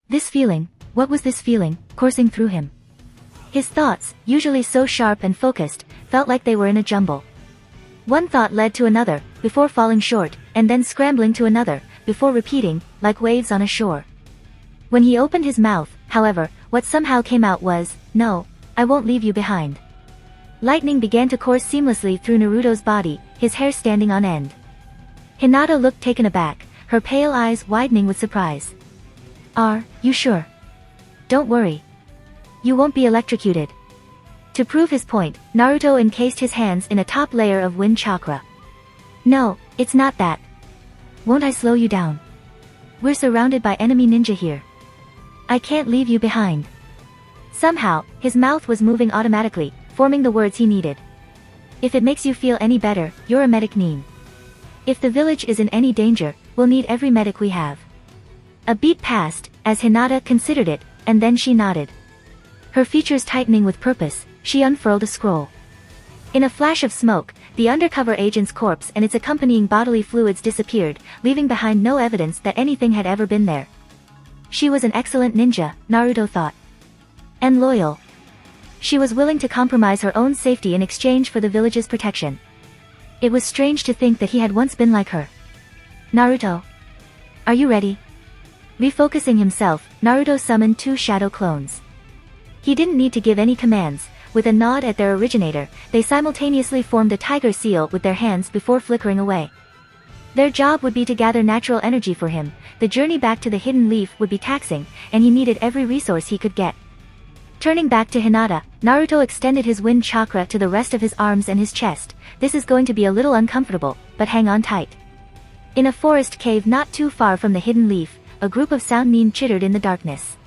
This feeling, what was this feeling, coursing through him? His thoughts, usually so sharp and focused, felt like they were in a jumble. One thought led to another, before falling short, and then scrambling to another, before repeating, like waves on a shore. When he opened his mouth, however, what somehow came out was, "No, I won't leave you behind." Lightning began to course seamlessly through Naruto's body, his hair standing on end. Hinata looked taken aback, her pale eyes widening with surprise. "Are you sure? Don't worry. You won't be electrocuted." To prove his point, Naruto encased his hands in a top layer of wind chakra. "No, it's not that. Won't I slow you down? We're surrounded by enemy ninja here. I can't leave you behind." Somehow, his mouth was moving automatically, forming the words he needed. "If it makes you feel any better, you're a medic Nin. If the village is in any danger, we'll need every medic we have." A beat passed, as Hinata considered it, and then she nodded. Her features tightening with purpose, she unfurled a scroll. In a flash of smoke, the undercover agent's corpse and its accompanying bodily fluids disappeared, leaving behind no evidence that anything had ever been there. She was an excellent ninja, Naruto thought. And loyal. She was willing to compromise her own safety in exchange for the village's protection. It was strange to think that he had once been like her. "Naruto. Are you ready?" Refocusing himself, Naruto summoned 2 shadow clones. He didn't need to give any commands. With a nod at their originator, they simultaneously formed a tiger seal with their hands before flickering away. Their job would be to gather natural energy for him. The journey back to the hidden leaf would be taxing, and he needed every resource he could get. Turning back to Hinata, Naruto extended his wind chakra to the rest of his arms and his chest. "This is going to be a little uncomfortable, but hang on tight." In a forest cave not too far from the hidden leaf, a group of sound nin chittered in the darkness.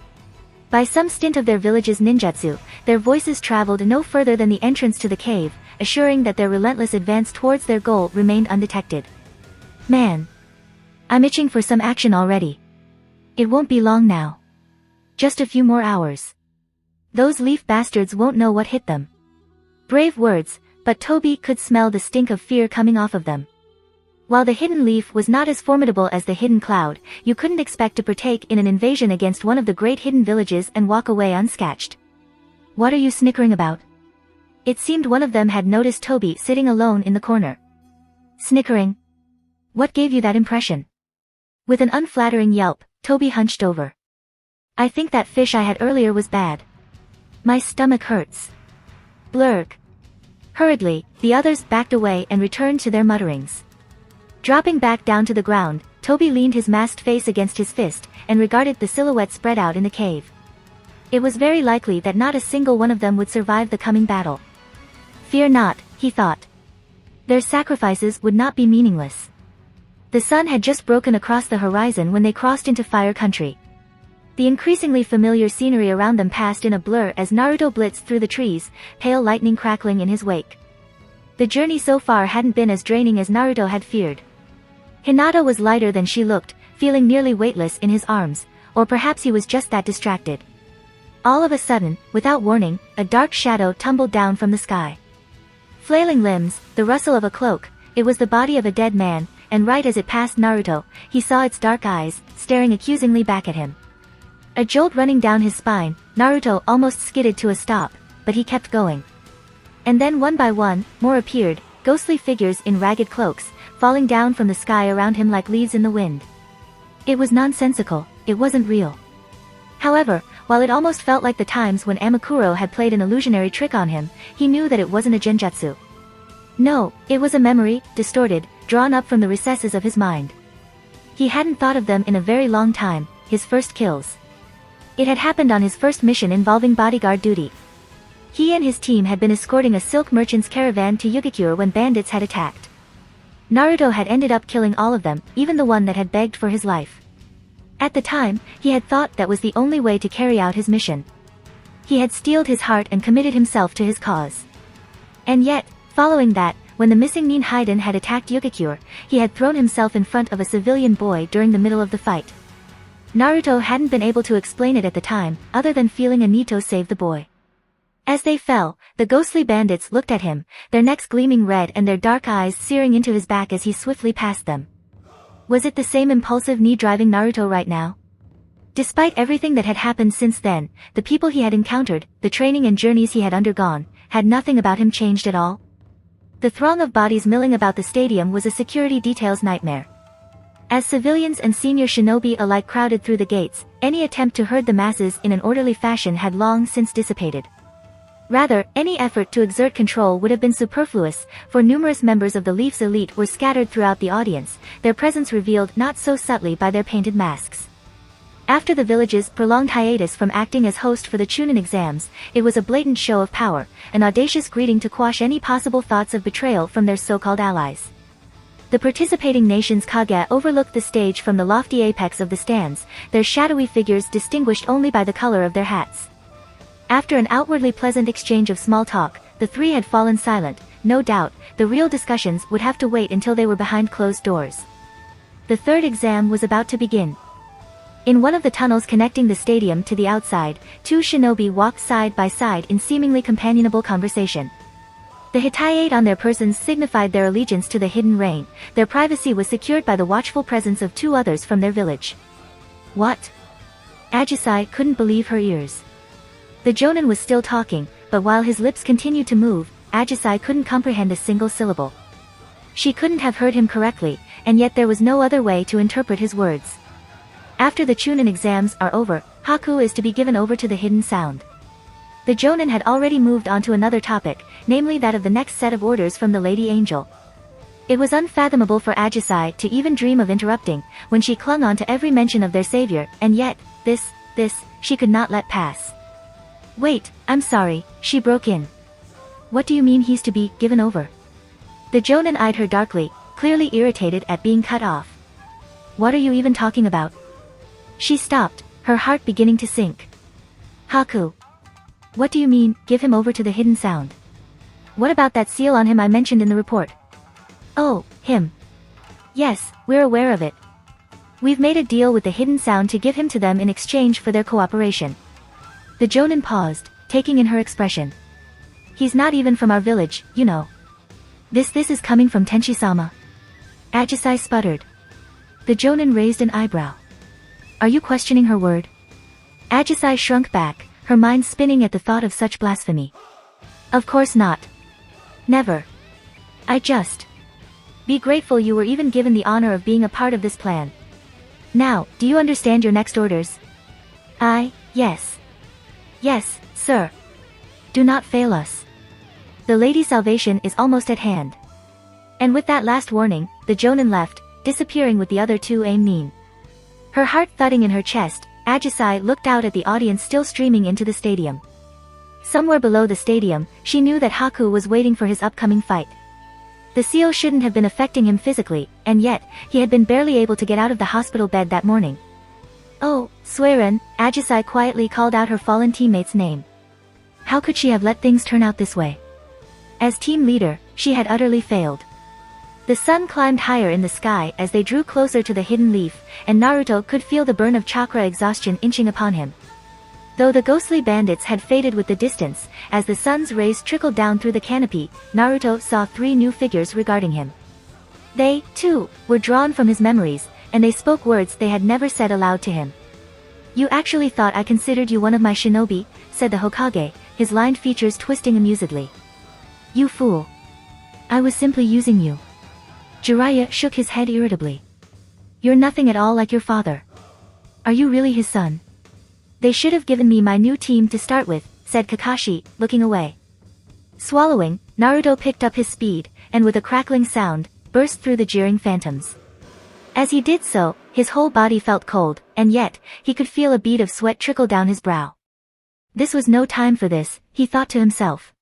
By some stint of their village's ninjutsu, their voices traveled no further than the entrance to the cave, assuring that their relentless advance towards their goal remained undetected. "Man. I'm itching for some action already. It won't be long now. Just a few more hours. Those leaf bastards won't know what hit them." Brave words, but Toby could smell the stink of fear coming off of them. While the hidden leaf was not as formidable as the hidden cloud, you couldn't expect to partake in an invasion against one of the great hidden villages and walk away unscathed. "What are you snickering about?" It seemed one of them had noticed Toby sitting alone in the corner. "Snickering? What gave you that impression?" With an unflattering yelp, Toby hunched over. "I think that fish I had earlier was bad. My stomach hurts." Blurg. Hurriedly, the others backed away and returned to their mutterings. Dropping back down to the ground, Toby leaned his masked face against his fist, and regarded the silhouette spread out in the cave. It was very likely that not a single one of them would survive the coming battle. "Fear not," he thought. Their sacrifices would not be meaningless. The sun had just broken across the horizon when they crossed into Fire Country. The increasingly familiar scenery around them passed in a blur as Naruto blitzed through the trees, pale lightning crackling in his wake. The journey so far hadn't been as draining as Naruto had feared. Hinata was lighter than she looked, feeling nearly weightless in his arms, or perhaps he was just that distracted. All of a sudden, without warning, a dark shadow tumbled down from the sky. Flailing limbs, the rustle of a cloak, it was the body of a dead man, and right as it passed Naruto, he saw its dark eyes, staring accusingly back at him. A jolt running down his spine, Naruto almost skidded to a stop, but he kept going. And then one by one, more appeared, ghostly figures in ragged cloaks, falling down from the sky around him like leaves in the wind. It was nonsensical, it wasn't real. However, while it almost felt like the times when Amakuro had played an illusionary trick on him, he knew that it wasn't a genjutsu. No, it was a memory, distorted, drawn up from the recesses of his mind. He hadn't thought of them in a very long time, his first kills. It had happened on his first mission involving bodyguard duty. He and his team had been escorting a silk merchant's caravan to Yugikure when bandits had attacked. Naruto had ended up killing all of them, even the one that had begged for his life. At the time, he had thought that was the only way to carry out his mission. He had steeled his heart and committed himself to his cause. And yet, following that, when the missing Nin Haiden had attacked Yugikure, he had thrown himself in front of a civilian boy during the middle of the fight. Naruto hadn't been able to explain it at the time, other than feeling a need to save the boy. As they fell, the ghostly bandits looked at him, their necks gleaming red and their dark eyes searing into his back as he swiftly passed them. Was it the same impulsive knee driving Naruto right now? Despite everything that had happened since then, the people he had encountered, the training and journeys he had undergone, had nothing about him changed at all. The throng of bodies milling about the stadium was a security detail's nightmare. As civilians and senior shinobi alike crowded through the gates, any attempt to herd the masses in an orderly fashion had long since dissipated. Rather, any effort to exert control would have been superfluous, for numerous members of the Leafs elite were scattered throughout the audience, their presence revealed not so subtly by their painted masks. After the village's prolonged hiatus from acting as host for the Chunin exams, it was a blatant show of power, an audacious greeting to quash any possible thoughts of betrayal from their so-called allies. The participating nations' kage overlooked the stage from the lofty apex of the stands, their shadowy figures distinguished only by the color of their hats. After an outwardly pleasant exchange of small talk, the three had fallen silent. No doubt, the real discussions would have to wait until they were behind closed doors. The third exam was about to begin. In one of the tunnels connecting the stadium to the outside, two shinobi walked side by side in seemingly companionable conversation. The hitayate on their persons signified their allegiance to the hidden rain, their privacy was secured by the watchful presence of two others from their village. What? Ajisai couldn't believe her ears. The jonin was still talking, but while his lips continued to move, Ajisai couldn't comprehend a single syllable. She couldn't have heard him correctly, and yet there was no other way to interpret his words. After the Chunin exams are over, Haku is to be given over to the hidden sound. The jonin had already moved on to another topic, namely that of the next set of orders from the Lady Angel. It was unfathomable for Ajisai to even dream of interrupting, when she clung on to every mention of their savior, and yet, this, she could not let pass. Wait, I'm sorry, she broke in. What do you mean he's to be given over? The jonin eyed her darkly, clearly irritated at being cut off. What are you even talking about? She stopped, her heart beginning to sink. Haku. What do you mean, give him over to the hidden sound? What about that seal on him I mentioned in the report? Oh, him. Yes, we're aware of it. We've made a deal with the hidden sound to give him to them in exchange for their cooperation. The jonin paused, taking in her expression. He's not even from our village, you know. This is coming from Tenshi-sama. Ajisai sputtered. The jonin raised an eyebrow. Are you questioning her word? Ajisai shrunk back, her mind spinning at the thought of such blasphemy. Of course not. Never. I just. Be grateful you were even given the honor of being a part of this plan. Now, do you understand your next orders? Yes. Yes, sir. Do not fail us. The Lady's salvation is almost at hand. And with that last warning, the jonin left, disappearing with the other two aim. Her heart thudding in her chest, Ajisai looked out at the audience still streaming into the stadium. Somewhere below the stadium, she knew that Haku was waiting for his upcoming fight. The seal shouldn't have been affecting him physically, and yet, he had been barely able to get out of the hospital bed that morning. Oh, Sueren, Ajisai quietly called out her fallen teammate's name. How could she have let things turn out this way? As team leader, she had utterly failed. The sun climbed higher in the sky as they drew closer to the hidden leaf, and Naruto could feel the burn of chakra exhaustion inching upon him. Though the ghostly bandits had faded with the distance, as the sun's rays trickled down through the canopy, Naruto saw three new figures regarding him. They, too, were drawn from his memories, and they spoke words they had never said aloud to him. You actually thought I considered you one of my shinobi, said the Hokage, his lined features twisting amusedly. You fool. I was simply using you. Jiraiya shook his head irritably. You're nothing at all like your father. Are you really his son? They should have given me my new team to start with, said Kakashi, looking away. Swallowing, Naruto picked up his speed, and with a crackling sound, burst through the jeering phantoms. As he did so, his whole body felt cold, and yet, he could feel a bead of sweat trickle down his brow. This was no time for this, he thought to himself.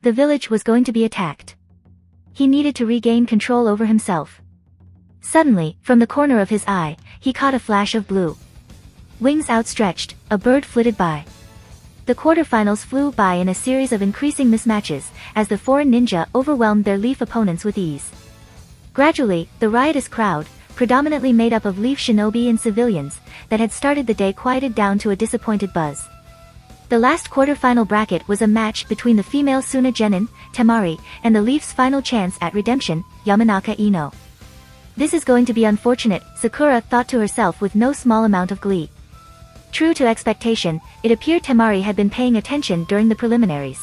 The village was going to be attacked. He needed to regain control over himself. Suddenly, from the corner of his eye, he caught a flash of blue. Wings outstretched, a bird flitted by. The quarterfinals flew by in a series of increasing mismatches, as the foreign ninja overwhelmed their Leaf opponents with ease. Gradually, the riotous crowd, predominantly made up of Leaf shinobi and civilians, that had started the day quieted down to a disappointed buzz. The last quarterfinal bracket was a match between the female Suna Genin, Temari, and the Leaf's final chance at redemption, Yamanaka Ino. This is going to be unfortunate, Sakura thought to herself with no small amount of glee. True to expectation, it appeared Temari had been paying attention during the preliminaries.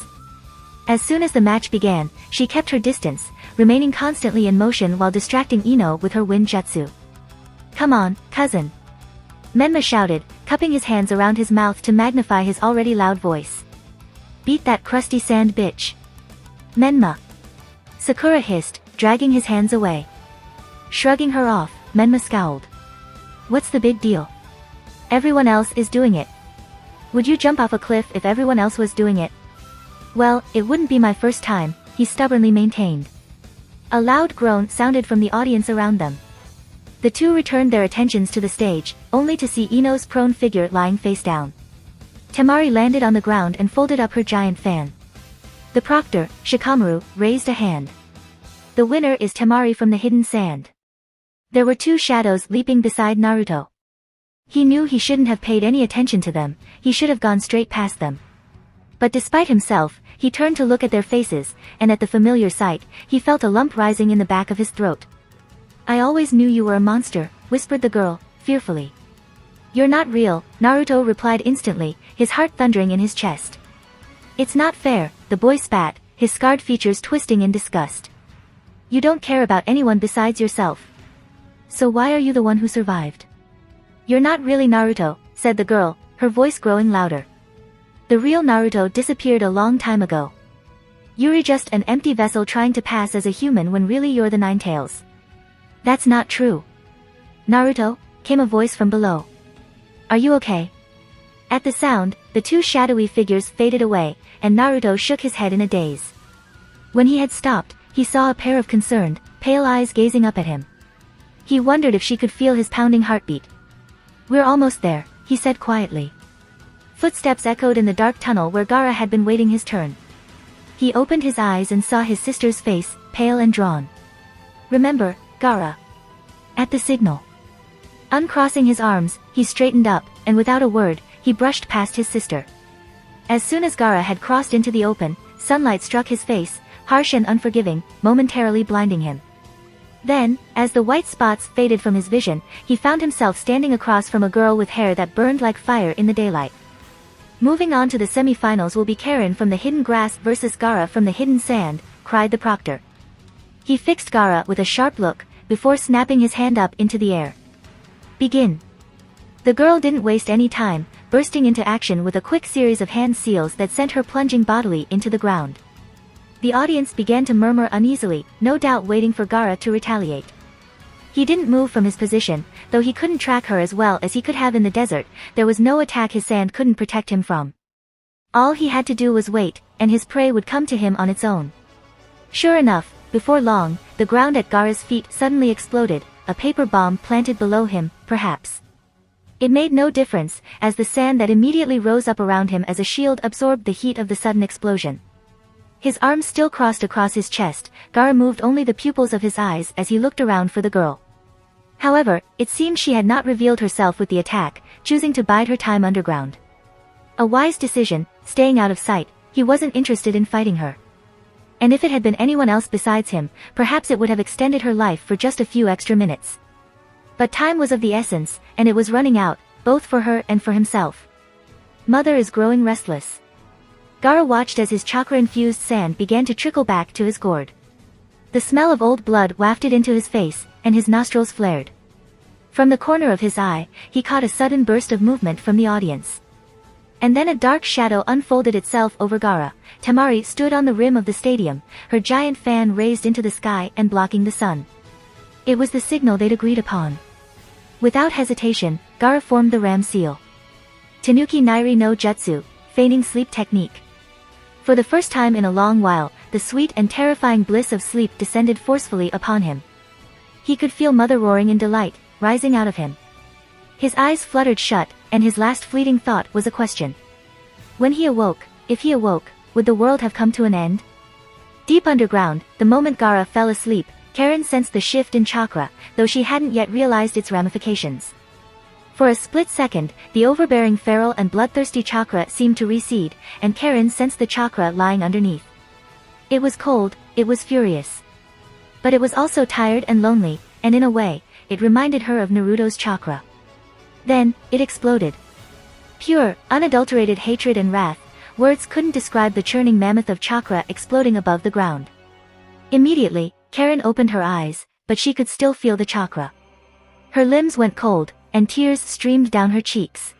As soon as the match began, she kept her distance, remaining constantly in motion while distracting Ino with her wind jutsu. "Come on, cousin," Menma shouted, cupping his hands around his mouth to magnify his already loud voice. "Beat that crusty sand bitch." "Menma," Sakura hissed, dragging his hands away. Shrugging her off, Menma scowled. "What's the big deal? Everyone else is doing it. Would you jump off a cliff if everyone else was doing it?" "Well, it wouldn't be my first time," he stubbornly maintained. A loud groan sounded from the audience around them. The two returned their attentions to the stage, only to see Ino's prone figure lying face down. Temari landed on the ground and folded up her giant fan. The proctor, Shikamaru, raised a hand. "The winner is Temari from the hidden sand." There were two shadows leaping beside Naruto. He knew he shouldn't have paid any attention to them, he should have gone straight past them. But despite himself, he turned to look at their faces, and at the familiar sight, he felt a lump rising in the back of his throat. "I always knew you were a monster," whispered the girl, fearfully. "You're not real," Naruto replied instantly, his heart thundering in his chest. "It's not fair," the boy spat, his scarred features twisting in disgust. "You don't care about anyone besides yourself. So why are you the one who survived?" "You're not really Naruto," said the girl, her voice growing louder. "The real Naruto disappeared a long time ago. You're just an empty vessel trying to pass as a human when really you're the Nine Tails." "That's not true." "Naruto," came a voice from below. "Are you okay?" At the sound, the two shadowy figures faded away, and Naruto shook his head in a daze. When he had stopped, he saw a pair of concerned, pale eyes gazing up at him. He wondered if she could feel his pounding heartbeat. "We're almost there," he said quietly. Footsteps echoed in the dark tunnel where Gaara had been waiting his turn. He opened his eyes and saw his sister's face, pale and drawn. "Remember, Gaara." At the signal. Uncrossing his arms, he straightened up, and without a word, he brushed past his sister. As soon as Gaara had crossed into the open, sunlight struck his face, harsh and unforgiving, momentarily blinding him. Then, as the white spots faded from his vision, he found himself standing across from a girl with hair that burned like fire in the daylight. "Moving on to the semi-finals will be Karen from the hidden grass versus Gaara from the hidden sand," cried the proctor. He fixed Gaara with a sharp look, before snapping his hand up into the air. "Begin." The girl didn't waste any time, bursting into action with a quick series of hand seals that sent her plunging bodily into the ground. The audience began to murmur uneasily, no doubt waiting for Gaara to retaliate. He didn't move from his position, though he couldn't track her as well as he could have in the desert, there was no attack his sand couldn't protect him from. All he had to do was wait, and his prey would come to him on its own. Sure enough, before long, the ground at Gaara's feet suddenly exploded, a paper bomb planted below him, perhaps. It made no difference, as the sand that immediately rose up around him as a shield absorbed the heat of the sudden explosion. His arms still crossed across his chest, Gaara moved only the pupils of his eyes as he looked around for the girl. However, it seemed she had not revealed herself with the attack, choosing to bide her time underground. A wise decision, staying out of sight, he wasn't interested in fighting her. And if it had been anyone else besides him, perhaps it would have extended her life for just a few extra minutes. But time was of the essence, and it was running out, both for her and for himself. Mother is growing restless. Gaara watched as his chakra-infused sand began to trickle back to his gourd. The smell of old blood wafted into his face, and his nostrils flared. From the corner of his eye, he caught a sudden burst of movement from the audience. And then a dark shadow unfolded itself over Gaara. Temari stood on the rim of the stadium, her giant fan raised into the sky and blocking the sun. It was the signal they'd agreed upon. Without hesitation, Gaara formed the ram seal. Tanuki Nairi no Jutsu, feigning sleep technique. For the first time in a long while, the sweet and terrifying bliss of sleep descended forcefully upon him. He could feel mother roaring in delight, rising out of him. His eyes fluttered shut, and his last fleeting thought was a question. When he awoke, if he awoke, would the world have come to an end? Deep underground, the moment Gaara fell asleep, Karen sensed the shift in chakra, though she hadn't yet realized its ramifications. For a split second, the overbearing feral and bloodthirsty chakra seemed to recede, and Karen sensed the chakra lying underneath. It was cold, it was furious. But it was also tired and lonely, and in a way, it reminded her of Naruto's chakra. Then, it exploded. Pure, unadulterated hatred and wrath. Words couldn't describe the churning mammoth of chakra exploding above the ground. Immediately, Karen opened her eyes, but she could still feel the chakra. Her limbs went cold, and tears streamed down her cheeks.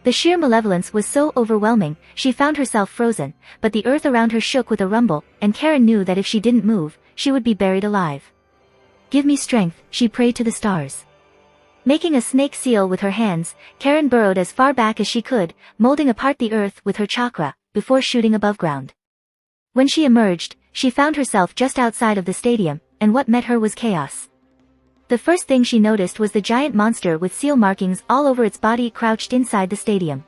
The sheer malevolence was so overwhelming, she found herself frozen, but the earth around her shook with a rumble, and Karen knew that if she didn't move, she would be buried alive. Give me strength, she prayed to the stars. Making a snake seal with her hands, Karen burrowed as far back as she could, molding apart the earth with her chakra, before shooting above ground. When she emerged, she found herself just outside of the stadium, and what met her was chaos. The first thing she noticed was the giant monster with seal markings all over its body crouched inside the stadium.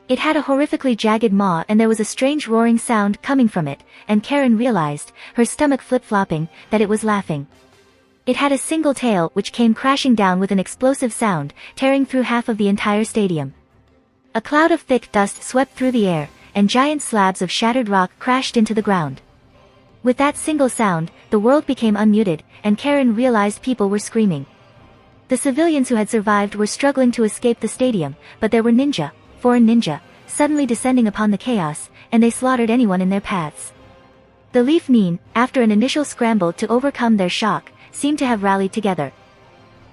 It had a horrifically jagged maw and there was a strange roaring sound coming from it, and Karen realized, her stomach flip-flopping, that it was laughing. It had a single tail which came crashing down with an explosive sound, tearing through half of the entire stadium. A cloud of thick dust swept through the air, and giant slabs of shattered rock crashed into the ground. With that single sound, the world became unmuted, and Karen realized people were screaming. The civilians who had survived were struggling to escape the stadium, but there were foreign ninja, suddenly descending upon the chaos, and they slaughtered anyone in their paths. The Leaf Nine, after an initial scramble to overcome their shock, seemed to have rallied together.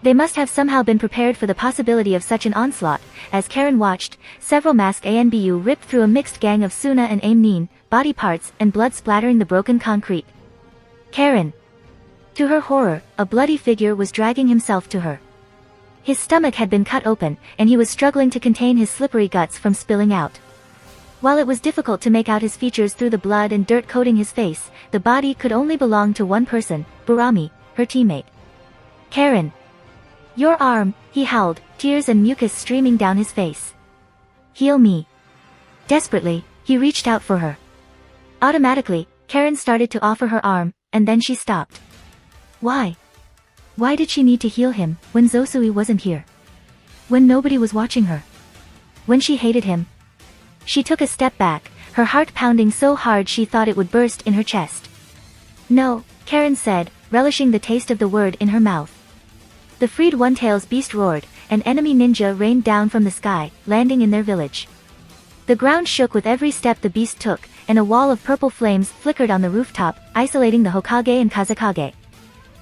They must have somehow been prepared for the possibility of such an onslaught. As Karen watched, several masked ANBU ripped through a mixed gang of Suna and Aim Nin, body parts and blood splattering the broken concrete. Karen. To her horror, a bloody figure was dragging himself to her. His stomach had been cut open, and he was struggling to contain his slippery guts from spilling out. While it was difficult to make out his features through the blood and dirt coating his face, the body could only belong to one person, Burami, her teammate. Karen. Your arm, he howled, tears and mucus streaming down his face. Heal me. Desperately, he reached out for her. Automatically, Karen started to offer her arm, and then she stopped. Why? Why did she need to heal him, when Zosui wasn't here? When nobody was watching her? When she hated him? She took a step back, her heart pounding so hard she thought it would burst in her chest. No, Karen said, relishing the taste of the word in her mouth. The freed One-Tail's beast roared, and enemy ninja rained down from the sky, landing in their village. The ground shook with every step the beast took, and a wall of purple flames flickered on the rooftop, isolating the Hokage and Kazekage.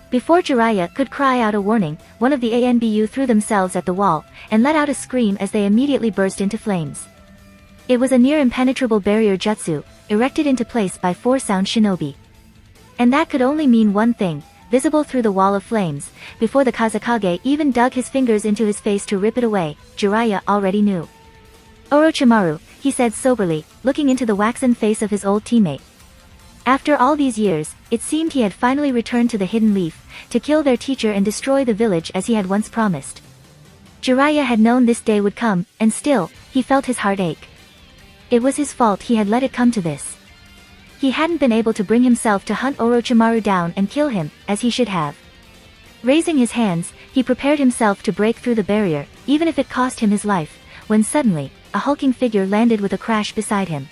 Before Jiraiya could cry out a warning, one of the ANBU threw themselves at the wall, and let out a scream as they immediately burst into flames. It was a near-impenetrable barrier jutsu, erected into place by 4 sound shinobi. And that could only mean one thing, visible through the wall of flames. Before the Kazekage even dug his fingers into his face to rip it away, Jiraiya already knew. Orochimaru, he said soberly, looking into the waxen face of his old teammate. After all these years, it seemed he had finally returned to the Hidden Leaf, to kill their teacher and destroy the village as he had once promised. Jiraiya had known this day would come, and still, he felt his heart ache. It was his fault he had let it come to this. He hadn't been able to bring himself to hunt Orochimaru down and kill him, as he should have. Raising his hands, he prepared himself to break through the barrier, even if it cost him his life, when suddenly, a hulking figure landed with a crash beside him.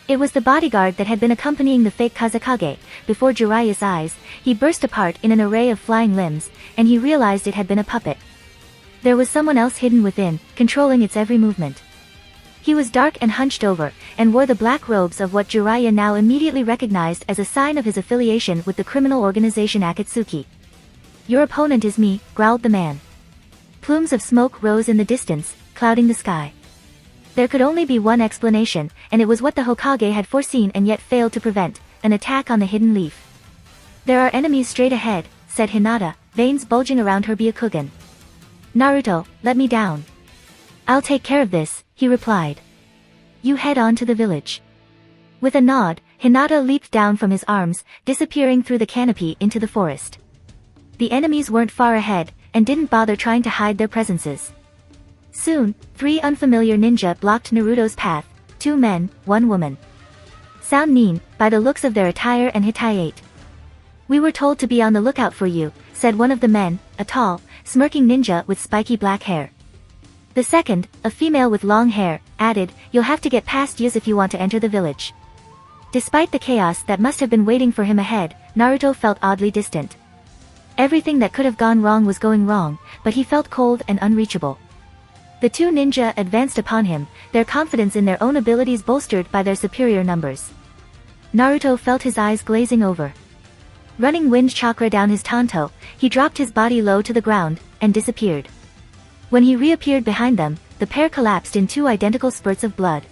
It was the bodyguard that had been accompanying the fake Kazekage. Before Jiraiya's eyes, he burst apart in an array of flying limbs, and he realized it had been a puppet. There was someone else hidden within, controlling its every movement. He was dark and hunched over, and wore the black robes of what Jiraiya now immediately recognized as a sign of his affiliation with the criminal organization Akatsuki. Your opponent is me, growled the man. Plumes of smoke rose in the distance, clouding the sky. There could only be one explanation, and it was what the Hokage had foreseen and yet failed to prevent, an attack on the Hidden Leaf. There are enemies straight ahead, said Hinata, veins bulging around her Byakugan. Naruto, let me down. I'll take care of this, he replied. You head on to the village. With a nod, Hinata leaped down from his arms, disappearing through the canopy into the forest. The enemies weren't far ahead, and didn't bother trying to hide their presences. Soon, 3 unfamiliar ninja blocked Naruto's path, 2 men, 1 woman. Sound Nin, by the looks of their attire and hitayate. We were told to be on the lookout for you, said one of the men, a tall, smirking ninja with spiky black hair. The second, a female with long hair, added, you'll have to get past Yuz if you want to enter the village. Despite the chaos that must have been waiting for him ahead, Naruto felt oddly distant. Everything that could have gone wrong was going wrong, but he felt cold and unreachable. The two ninja advanced upon him, their confidence in their own abilities bolstered by their superior numbers. Naruto felt his eyes glazing over. Running wind chakra down his tanto, he dropped his body low to the ground, and disappeared. When he reappeared behind them, the pair collapsed in two identical spurts of blood.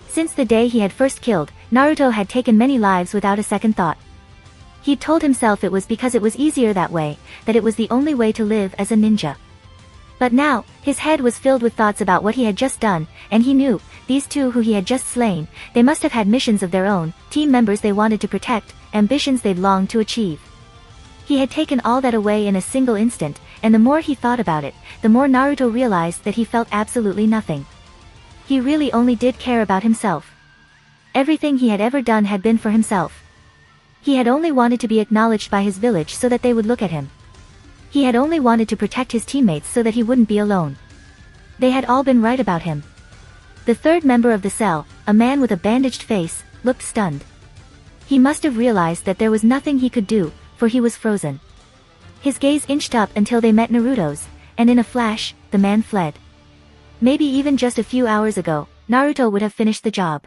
Since the day he had first killed, Naruto had taken many lives without a second thought. He'd told himself it was because it was easier that way, that it was the only way to live as a ninja. But now, his head was filled with thoughts about what he had just done, and he knew, these two who he had just slain, they must have had missions of their own, team members they wanted to protect, ambitions they'd longed to achieve. He had taken all that away in a single instant, and the more he thought about it, the more Naruto realized that he felt absolutely nothing. He really only did care about himself. Everything he had ever done had been for himself. He had only wanted to be acknowledged by his village so that they would look at him. He had only wanted to protect his teammates so that he wouldn't be alone. They had all been right about him. The third member of the cell, a man with a bandaged face, looked stunned. He must have realized that there was nothing he could do, for he was frozen. His gaze inched up until they met Naruto's, and in a flash, the man fled. Maybe even just a few hours ago, Naruto would have finished the job.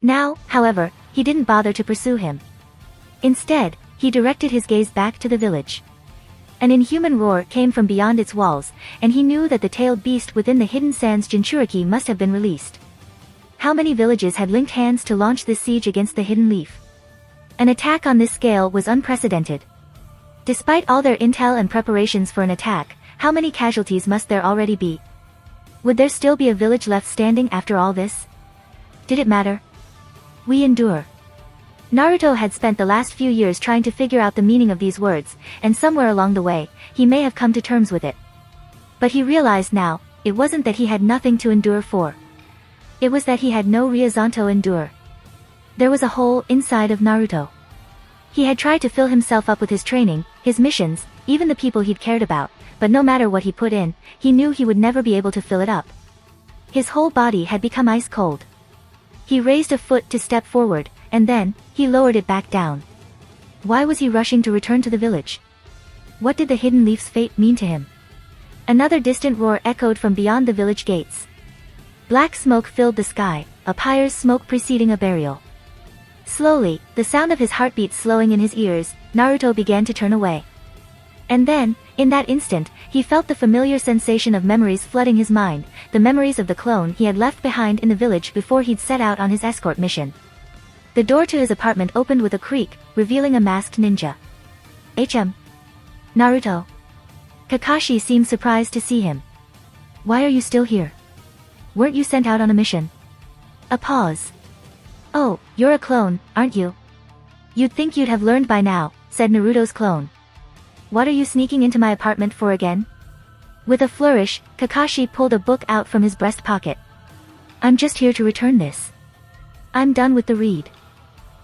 Now, however, he didn't bother to pursue him. Instead, he directed his gaze back to the village. An inhuman roar came from beyond its walls, and he knew that the tailed beast within the hidden sands Jinchuriki must have been released. How many villages had linked hands to launch this siege against the hidden leaf? An attack on this scale was unprecedented. Despite all their intel and preparations for an attack, how many casualties must there already be? Would there still be a village left standing after all this? Did it matter? We endure. Naruto had spent the last few years trying to figure out the meaning of these words, and somewhere along the way, he may have come to terms with it. But he realized now, it wasn't that he had nothing to endure for. It was that he had no reason to endure. There was a hole inside of Naruto. He had tried to fill himself up with his training, his missions, even the people he'd cared about, but no matter what he put in, he knew he would never be able to fill it up. His whole body had become ice cold. He raised a foot to step forward, and then, he lowered it back down. Why was he rushing to return to the village? What did the hidden leaf's fate mean to him? Another distant roar echoed from beyond the village gates. Black smoke filled the sky, a pyre's smoke preceding a burial. Slowly, the sound of his heartbeat slowing in his ears, Naruto began to turn away. And then, in that instant, he felt the familiar sensation of memories flooding his mind, the memories of the clone he had left behind in the village before he'd set out on his escort mission. The door to his apartment opened with a creak, revealing a masked ninja. Naruto. Kakashi seemed surprised to see him. Why are you still here? Weren't you sent out on a mission? A pause. Oh, you're a clone, aren't you? You'd think you'd have learned by now, said Naruto's clone. What are you sneaking into my apartment for again? With a flourish, Kakashi pulled a book out from his breast pocket. I'm just here to return this. I'm done with the read.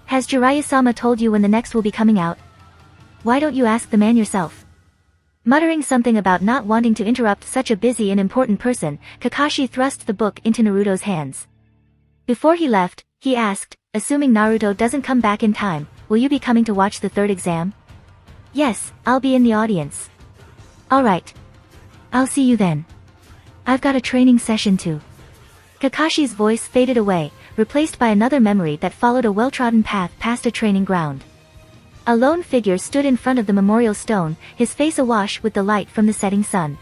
Has Jiraiya-sama told you when the next will be coming out? Why don't you ask the man yourself? Muttering something about not wanting to interrupt such a busy and important person, Kakashi thrust the book into Naruto's hands. Before he left, he asked, assuming Naruto doesn't come back in time, will you be coming to watch the third exam? Yes, I'll be in the audience. Alright. I'll see you then. I've got a training session too. Kakashi's voice faded away, replaced by another memory that followed a well-trodden path past a training ground. A lone figure stood in front of the memorial stone, his face awash with the light from the setting sun.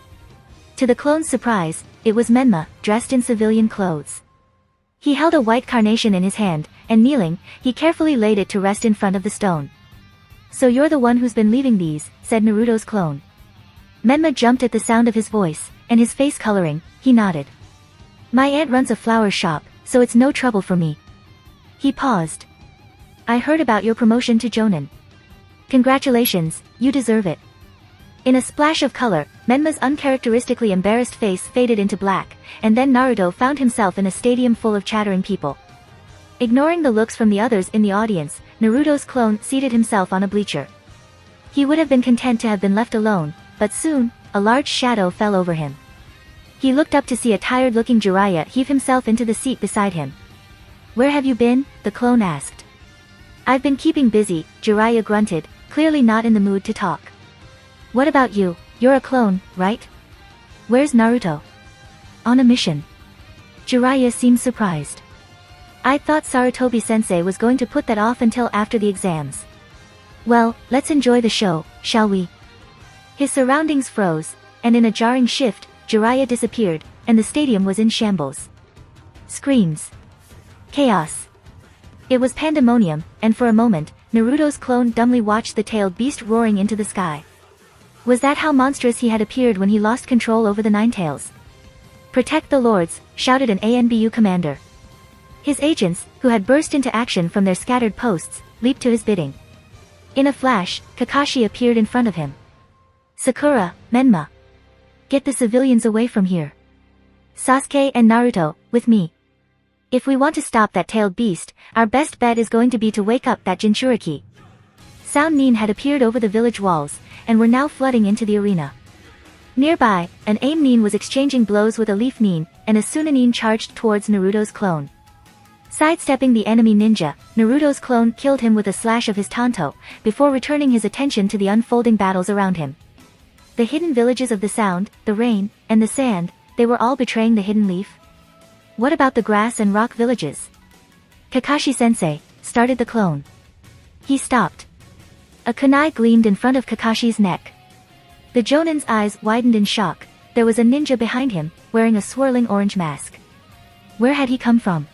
To the clone's surprise, it was Menma, dressed in civilian clothes. He held a white carnation in his hand, and kneeling, he carefully laid it to rest in front of the stone. So you're the one who's been leaving these, said Naruto's clone. Menma jumped at the sound of his voice, and his face coloring, he nodded. My aunt runs a flower shop, so it's no trouble for me. He paused. I heard about your promotion to Jonin. Congratulations, you deserve it. In a splash of color, Menma's uncharacteristically embarrassed face faded into black, and then Naruto found himself in a stadium full of chattering people. Ignoring the looks from the others in the audience, Naruto's clone seated himself on a bleacher. He would have been content to have been left alone, but soon, a large shadow fell over him. He looked up to see a tired-looking Jiraiya heave himself into the seat beside him. Where have you been? The clone asked. I've been keeping busy, Jiraiya grunted, clearly not in the mood to talk. What about you? You're a clone, right? Where's Naruto? On a mission? Jiraiya seemed surprised. I thought Sarutobi-sensei was going to put that off until after the exams. Well, let's enjoy the show, shall we? His surroundings froze, and in a jarring shift, Jiraiya disappeared, and the stadium was in shambles. Screams. Chaos. It was pandemonium, and for a moment, Naruto's clone dumbly watched the tailed beast roaring into the sky. Was that how monstrous he had appeared when he lost control over the Nine Tails? Protect the lords, shouted an ANBU commander. His agents, who had burst into action from their scattered posts, leaped to his bidding. In a flash, Kakashi appeared in front of him. Sakura, Menma. Get the civilians away from here. Sasuke and Naruto, with me. If we want to stop that tailed beast, our best bet is going to be to wake up that Jinchuriki. Sound Nin had appeared over the village walls, and were now flooding into the arena. Nearby, an Aim Nin was exchanging blows with a Leaf Nin, and a Suna Nin charged towards Naruto's clone. Sidestepping the enemy ninja, Naruto's clone killed him with a slash of his tanto, before returning his attention to the unfolding battles around him. The hidden villages of the sound, the rain, and the sand, they were all betraying the hidden leaf? What about the grass and rock villages? Kakashi-sensei, started the clone. He stopped. A kunai gleamed in front of Kakashi's neck. The Jonin's eyes widened in shock. There was a ninja behind him, wearing a swirling orange mask. Where had he come from?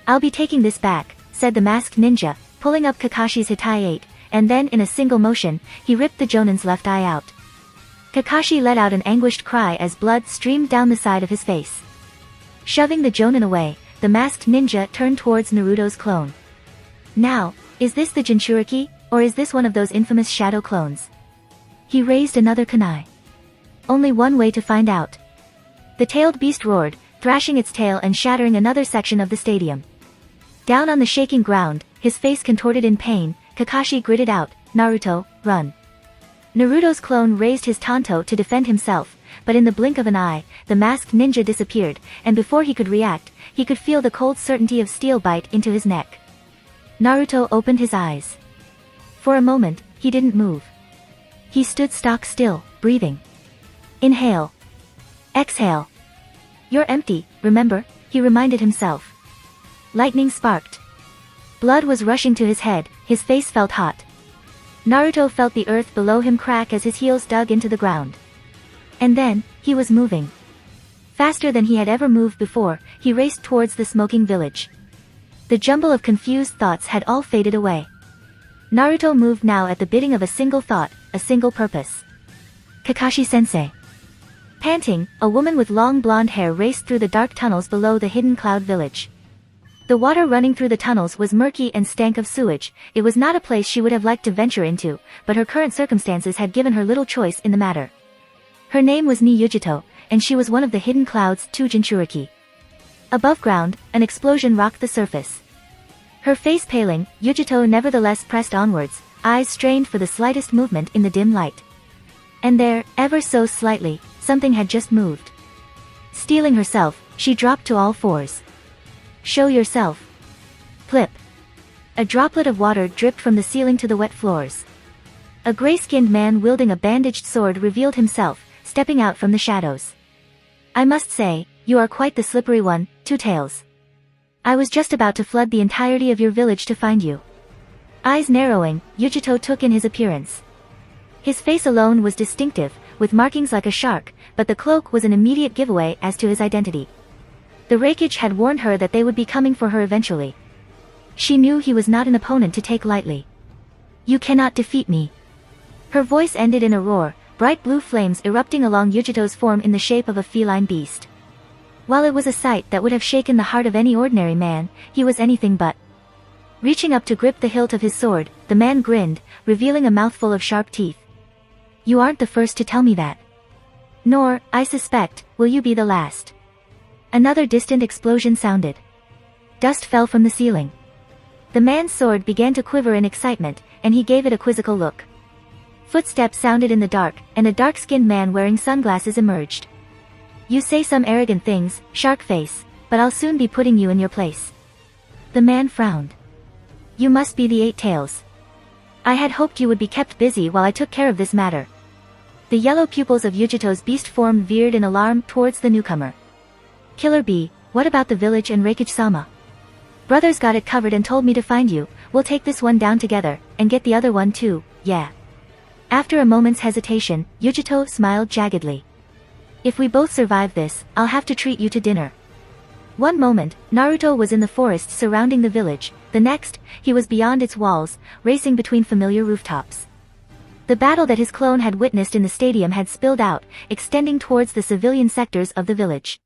I'll be taking this back, said the masked ninja, pulling up Kakashi's Hitai-8, and then in a single motion, he ripped the Jonin's left eye out. Kakashi let out an anguished cry as blood streamed down the side of his face. Shoving the Jonin away, the masked ninja turned towards Naruto's clone. Now, is this the Jinchuriki, or is this one of those infamous shadow clones? He raised another kunai. Only one way to find out. The tailed beast roared, thrashing its tail and shattering another section of the stadium. Down on the shaking ground, his face contorted in pain, Kakashi gritted out, Naruto, run. Naruto's clone raised his tanto to defend himself, but in the blink of an eye, the masked ninja disappeared, and before he could react, he could feel the cold certainty of steel bite into his neck. Naruto opened his eyes. For a moment, he didn't move. He stood stock still, breathing. Inhale. Exhale. You're empty, remember? He reminded himself. Lightning sparked. Blood was rushing to his head, his face felt hot. Naruto felt the earth below him crack as his heels dug into the ground. And then, he was moving. Faster than he had ever moved before, he raced towards the smoking village. The jumble of confused thoughts had all faded away. Naruto moved now at the bidding of a single thought, a single purpose. Kakashi-sensei. Panting, a woman with long blonde hair raced through the dark tunnels below the hidden cloud village. The water running through the tunnels was murky and stank of sewage. It was not a place she would have liked to venture into, but her current circumstances had given her little choice in the matter. Her name was Ni Yujito, and she was one of the hidden cloud's 2 Jinchuriki. Above ground, an explosion rocked the surface. Her face paling, Yujito nevertheless pressed onwards, eyes strained for the slightest movement in the dim light. And there, ever so slightly, something had just moved. Steeling herself, she dropped to all fours. Show yourself. Plip. A droplet of water dripped from the ceiling to the wet floors. A gray-skinned man wielding a bandaged sword revealed himself, stepping out from the shadows. I must say, you are quite the slippery one, Two Tails. I was just about to flood the entirety of your village to find you. Eyes narrowing, Yujito took in his appearance. His face alone was distinctive, with markings like a shark, but the cloak was an immediate giveaway as to his identity. The Raikage had warned her that they would be coming for her eventually. She knew he was not an opponent to take lightly. You cannot defeat me. Her voice ended in a roar, bright blue flames erupting along Yujito's form in the shape of a feline beast. While it was a sight that would have shaken the heart of any ordinary man, he was anything but. Reaching up to grip the hilt of his sword, the man grinned, revealing a mouthful of sharp teeth. You aren't the first to tell me that. Nor, I suspect, will you be the last. Another distant explosion sounded. Dust fell from the ceiling. The man's sword began to quiver in excitement, and he gave it a quizzical look. Footsteps sounded in the dark, and a dark-skinned man wearing sunglasses emerged. You say some arrogant things, shark face, but I'll soon be putting you in your place. The man frowned. You must be the 8 Tails. I had hoped you would be kept busy while I took care of this matter. The yellow pupils of Yujito's beast form veered in alarm towards the newcomer. Killer Bee, what about the village and Reikage-sama? Brothers got it covered and told me to find you. We'll take this one down together, and get the other one too, yeah. After a moment's hesitation, Yujito smiled jaggedly. If we both survive this, I'll have to treat you to dinner. One moment, Naruto was in the forest surrounding the village, the next, he was beyond its walls, racing between familiar rooftops. The battle that his clone had witnessed in the stadium had spilled out, extending towards the civilian sectors of the village.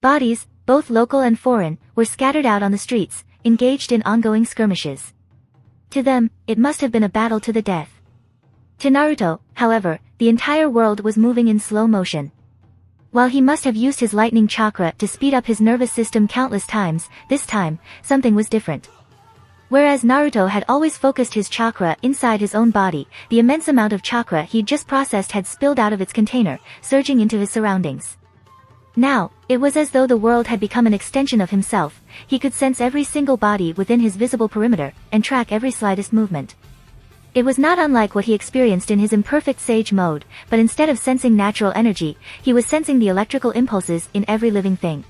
Bodies, both local and foreign, were scattered out on the streets, engaged in ongoing skirmishes. To them, it must have been a battle to the death. To Naruto, however, the entire world was moving in slow motion. While he must have used his lightning chakra to speed up his nervous system countless times, this time, something was different. Whereas Naruto had always focused his chakra inside his own body, the immense amount of chakra he'd just processed had spilled out of its container, surging into his surroundings. Now, it was as though the world had become an extension of himself. He could sense every single body within his visible perimeter, and track every slightest movement. It was not unlike what he experienced in his imperfect sage mode, but instead of sensing natural energy, he was sensing the electrical impulses in every living thing.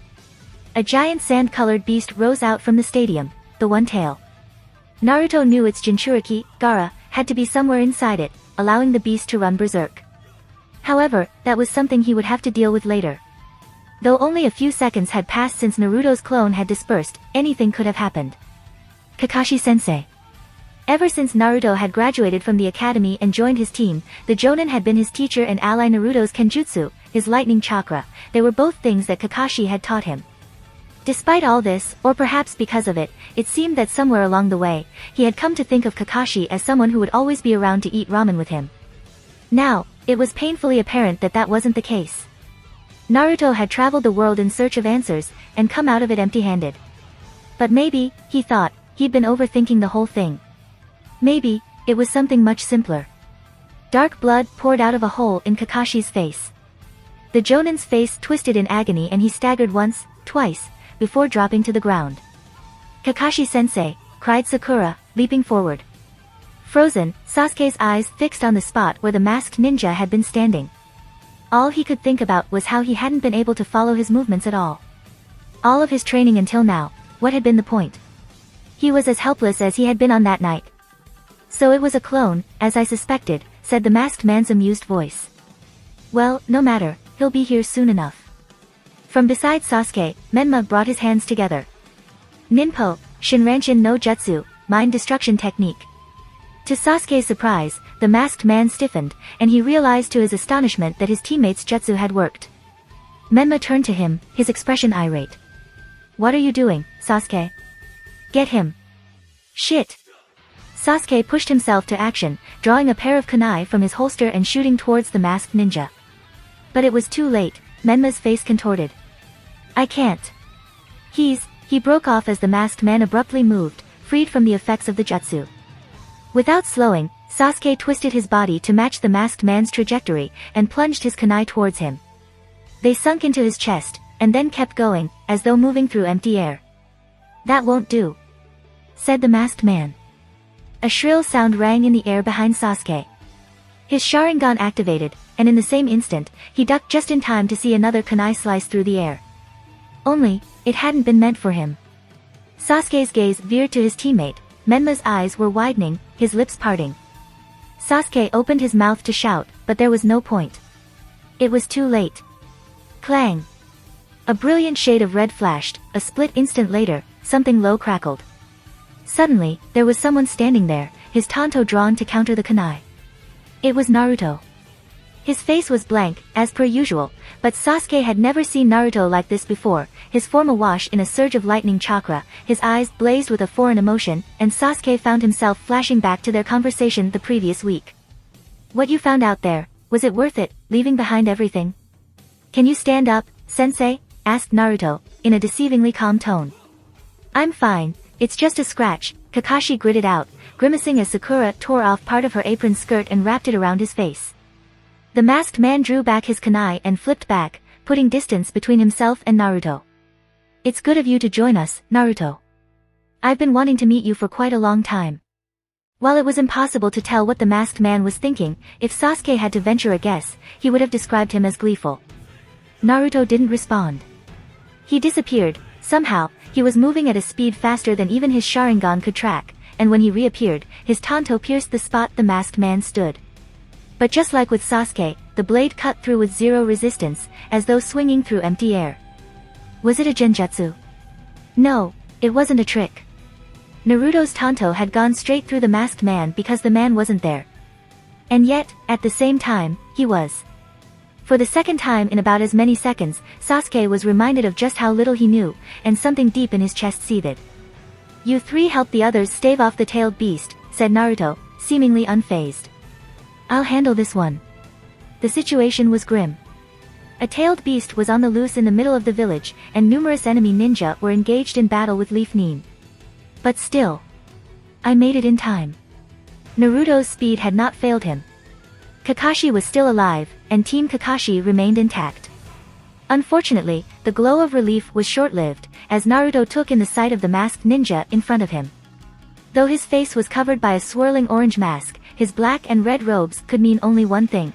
A giant sand-colored beast rose out from the stadium, the one-tail. Naruto knew its Jinchuriki, Gaara, had to be somewhere inside it, allowing the beast to run berserk. However, that was something he would have to deal with later. Though only a few seconds had passed since Naruto's clone had dispersed, anything could have happened. Kakashi-sensei. Ever since Naruto had graduated from the academy and joined his team, the Jonin had been his teacher and ally. Naruto's Kenjutsu, his lightning chakra, they were both things that Kakashi had taught him. Despite all this, or perhaps because of it, it seemed that somewhere along the way, he had come to think of Kakashi as someone who would always be around to eat ramen with him. Now, it was painfully apparent that that wasn't the case. Naruto had traveled the world in search of answers, and come out of it empty-handed. But maybe, he thought, he'd been overthinking the whole thing. Maybe, it was something much simpler. Dark blood poured out of a hole in Kakashi's face. The Jonin's face twisted in agony and he staggered once, twice, before dropping to the ground. Kakashi-sensei, cried Sakura, leaping forward. Frozen, Sasuke's eyes fixed on the spot where the masked ninja had been standing. All he could think about was how he hadn't been able to follow his movements at all. All of his training until now, what had been the point? He was as helpless as he had been on that night. So it was a clone, as I suspected, said the masked man's amused voice. Well, no matter, he'll be here soon enough. From beside Sasuke, Menma brought his hands together. Ninpo, Shinranshin no Jutsu, mind destruction technique. To Sasuke's surprise, the masked man stiffened, and he realized to his astonishment that his teammate's jutsu had worked. Menma turned to him, his expression irate. What are you doing, Sasuke? Get him. Shit. Sasuke pushed himself to action, drawing a pair of kunai from his holster and shooting towards the masked ninja. But it was too late, Menma's face contorted. I can't. He broke off as the masked man abruptly moved, freed from the effects of the jutsu. Without slowing, Sasuke twisted his body to match the masked man's trajectory, and plunged his kunai towards him. They sunk into his chest, and then kept going, as though moving through empty air. That won't do, said the masked man. A shrill sound rang in the air behind Sasuke. His Sharingan activated, and in the same instant, he ducked just in time to see another kunai slice through the air. Only, it hadn't been meant for him. Sasuke's gaze veered to his teammate. Menma's eyes were widening, his lips parting. Sasuke opened his mouth to shout, but there was no point. It was too late. Clang! A brilliant shade of red flashed, a split instant later, something low crackled. Suddenly, there was someone standing there, his tanto drawn to counter the kunai. It was Naruto. His face was blank, as per usual, but Sasuke had never seen Naruto like this before, his form awash in a surge of lightning chakra, his eyes blazed with a foreign emotion, and Sasuke found himself flashing back to their conversation the previous week. What you found out there, was it worth it, leaving behind everything? Can you stand up, sensei? Asked Naruto, in a deceivingly calm tone. I'm fine, it's just a scratch, Kakashi gritted out, grimacing as Sakura tore off part of her apron skirt and wrapped it around his face. The masked man drew back his kunai and flipped back, putting distance between himself and Naruto. It's good of you to join us, Naruto. I've been wanting to meet you for quite a long time. While it was impossible to tell what the masked man was thinking, if Sasuke had to venture a guess, he would have described him as gleeful. Naruto didn't respond. He disappeared. Somehow, he was moving at a speed faster than even his Sharingan could track, and when he reappeared, his Tanto pierced the spot the masked man stood. But just like with Sasuke, the blade cut through with zero resistance, as though swinging through empty air. Was it a genjutsu? No, it wasn't a trick. Naruto's Tanto had gone straight through the masked man because the man wasn't there. And yet, at the same time, he was. For the second time in about as many seconds, Sasuke was reminded of just how little he knew, and something deep in his chest seethed. "You three helped the others stave off the tailed beast," said Naruto, seemingly unfazed. "I'll handle this one." The situation was grim. A tailed beast was on the loose in the middle of the village, and numerous enemy ninja were engaged in battle with Leaf Nin. But still, I made it in time. Naruto's speed had not failed him. Kakashi was still alive, and Team Kakashi remained intact. Unfortunately, the glow of relief was short-lived, as Naruto took in the sight of the masked ninja in front of him. Though his face was covered by a swirling orange mask, his black and red robes could mean only one thing.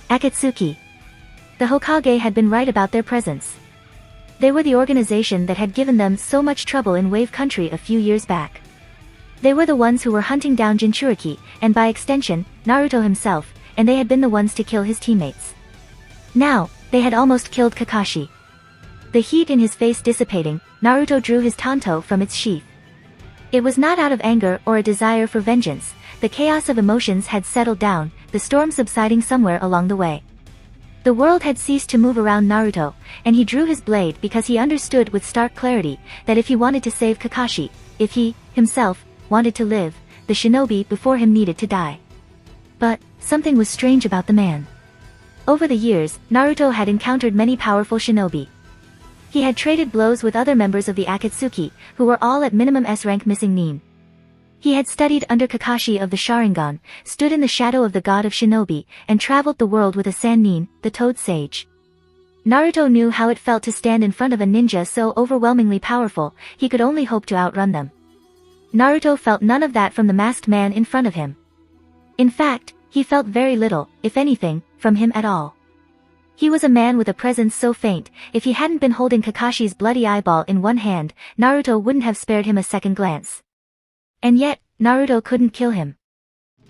Akatsuki. The Hokage had been right about their presence. They were the organization that had given them so much trouble in Wave Country a few years back. They were the ones who were hunting down Jinchuriki, and by extension, Naruto himself, and they had been the ones to kill his teammates. Now, they had almost killed Kakashi. The heat in his face dissipating, Naruto drew his Tanto from its sheath. It was not out of anger or a desire for vengeance. The chaos of emotions had settled down, the storm subsiding somewhere along the way. The world had ceased to move around Naruto, and he drew his blade because he understood with stark clarity that if he wanted to save Kakashi, if he, himself, wanted to live, the shinobi before him needed to die. But, something was strange about the man. Over the years, Naruto had encountered many powerful shinobi. He had traded blows with other members of the Akatsuki, who were all at minimum S rank missing Nin. He had studied under Kakashi of the Sharingan, stood in the shadow of the god of shinobi, and traveled the world with a Sannin, the Toad Sage. Naruto knew how it felt to stand in front of a ninja so overwhelmingly powerful, he could only hope to outrun them. Naruto felt none of that from the masked man in front of him. In fact, he felt very little, if anything, from him at all. He was a man with a presence so faint, if he hadn't been holding Kakashi's bloody eyeball in one hand, Naruto wouldn't have spared him a second glance. And yet, Naruto couldn't kill him.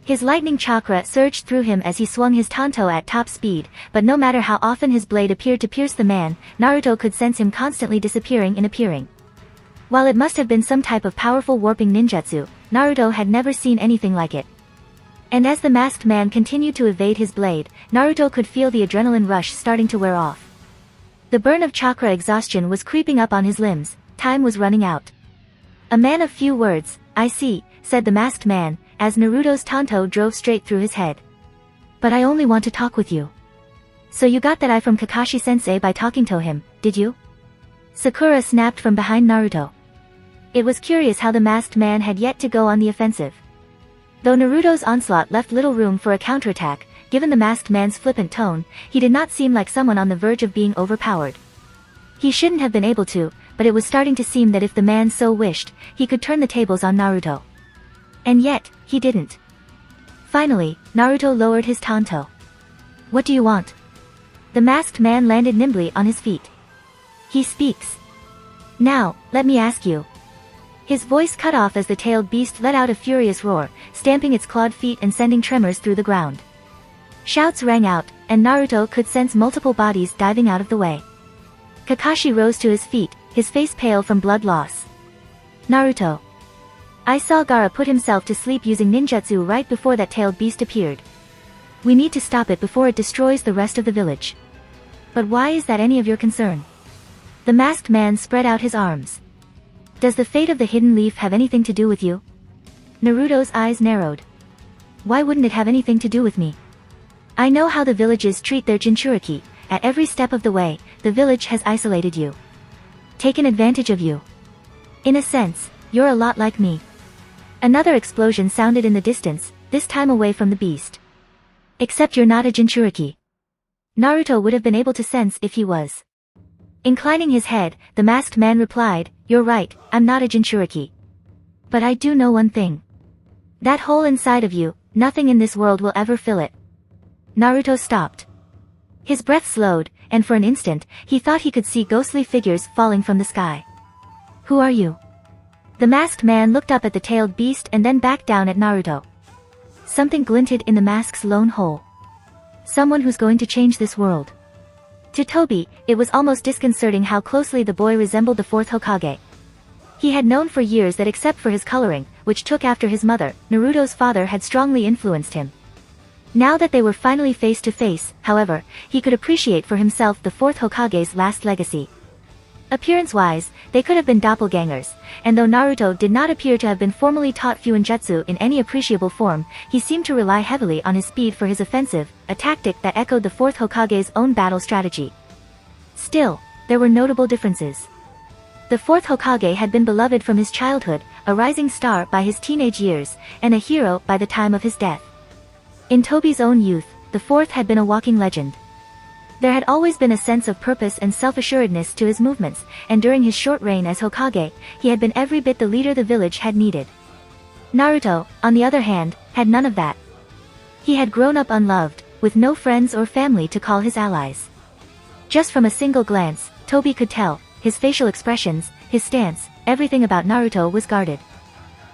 His lightning chakra surged through him as he swung his Tanto at top speed, but no matter how often his blade appeared to pierce the man, Naruto could sense him constantly disappearing and appearing. While it must have been some type of powerful warping ninjutsu, Naruto had never seen anything like it. And as the masked man continued to evade his blade, Naruto could feel the adrenaline rush starting to wear off. The burn of chakra exhaustion was creeping up on his limbs, time was running out. "A man of few words, I see," said the masked man, as Naruto's Tanto drove straight through his head. "But I only want to talk with you." "So you got that eye from Kakashi-sensei by talking to him, did you?" Sakura snapped from behind Naruto. It was curious how the masked man had yet to go on the offensive. Though Naruto's onslaught left little room for a counterattack, given the masked man's flippant tone, he did not seem like someone on the verge of being overpowered. He shouldn't have been able to, but it was starting to seem that if the man so wished, he could turn the tables on Naruto. And yet, he didn't. Finally, Naruto lowered his Tanto. "What do you want?" The masked man landed nimbly on his feet. "He speaks. Now, let me ask you." His voice cut off as the tailed beast let out a furious roar, stamping its clawed feet and sending tremors through the ground. Shouts rang out, and Naruto could sense multiple bodies diving out of the way. Kakashi rose to his feet, his face pale from blood loss. "Naruto. I saw Gaara put himself to sleep using ninjutsu right before that tailed beast appeared. We need to stop it before it destroys the rest of the village. But why is that any of your concern?" The masked man spread out his arms. "Does the fate of the hidden leaf have anything to do with you?" Naruto's eyes narrowed. "Why wouldn't it have anything to do with me? I know how the villages treat their Jinchuriki. At every step of the way, the village has isolated you. Taken advantage of you. In a sense, you're a lot like me." Another explosion sounded in the distance, this time away from the beast. "Except you're not a Jinchuriki." Naruto would have been able to sense if he was. Inclining his head, the masked man replied, "You're right, I'm not a Jinchuriki. But I do know one thing. That hole inside of you, nothing in this world will ever fill it." Naruto stopped. His breath slowed, and for an instant, he thought he could see ghostly figures falling from the sky. "Who are you?" The masked man looked up at the tailed beast and then back down at Naruto. Something glinted in the mask's lone hole. Someone who's going to change this world. To Tobi, it was almost disconcerting how closely the boy resembled the fourth Hokage. He had known for years that except for his coloring, which took after his mother, Naruto's father had strongly influenced him. Now that they were finally face to face, however, he could appreciate for himself the fourth Hokage's last legacy. Appearance-wise, they could have been doppelgangers, and though Naruto did not appear to have been formally taught Fuinjutsu in any appreciable form, he seemed to rely heavily on his speed for his offensive, a tactic that echoed the fourth Hokage's own battle strategy. Still, there were notable differences. The fourth Hokage had been beloved from his childhood, a rising star by his teenage years, and a hero by the time of his death. In Tobi's own youth, the fourth had been a walking legend. There had always been a sense of purpose and self-assuredness to his movements, and during his short reign as Hokage, he had been every bit the leader the village had needed. Naruto, on the other hand, had none of that. He had grown up unloved, with no friends or family to call his allies. Just from a single glance, Tobi could tell, his facial expressions, his stance, everything about Naruto was guarded.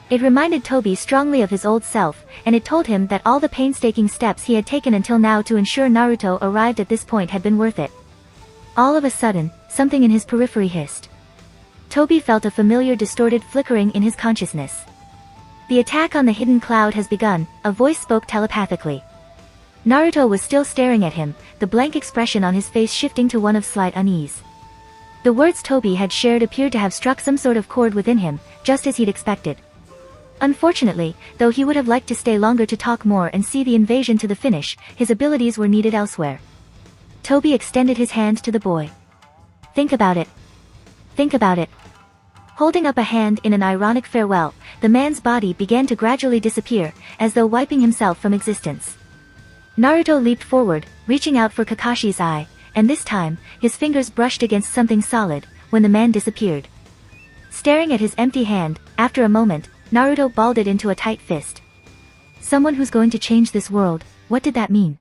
It reminded Tobi strongly of his old self, and it told him that all the painstaking steps he had taken until now to ensure Naruto arrived at this point had been worth it. All of a sudden, something in his periphery hissed. Tobi felt a familiar distorted flickering in his consciousness. "The attack on the hidden cloud has begun," a voice spoke telepathically. Naruto was still staring at him, the blank expression on his face shifting to one of slight unease. The words Tobi had shared appeared to have struck some sort of chord within him, just as he'd expected. Unfortunately, though he would have liked to stay longer to talk more and see the invasion to the finish, his abilities were needed elsewhere. Tobi extended his hand to the boy. "Think about it. Think about it." Holding up a hand in an ironic farewell, the man's body began to gradually disappear, as though wiping himself from existence. Naruto leaped forward, reaching out for Kakashi's eye, and this time, his fingers brushed against something solid, when the man disappeared. Staring at his empty hand, after a moment, Naruto balled it into a tight fist. Someone who's going to change this world, what did that mean?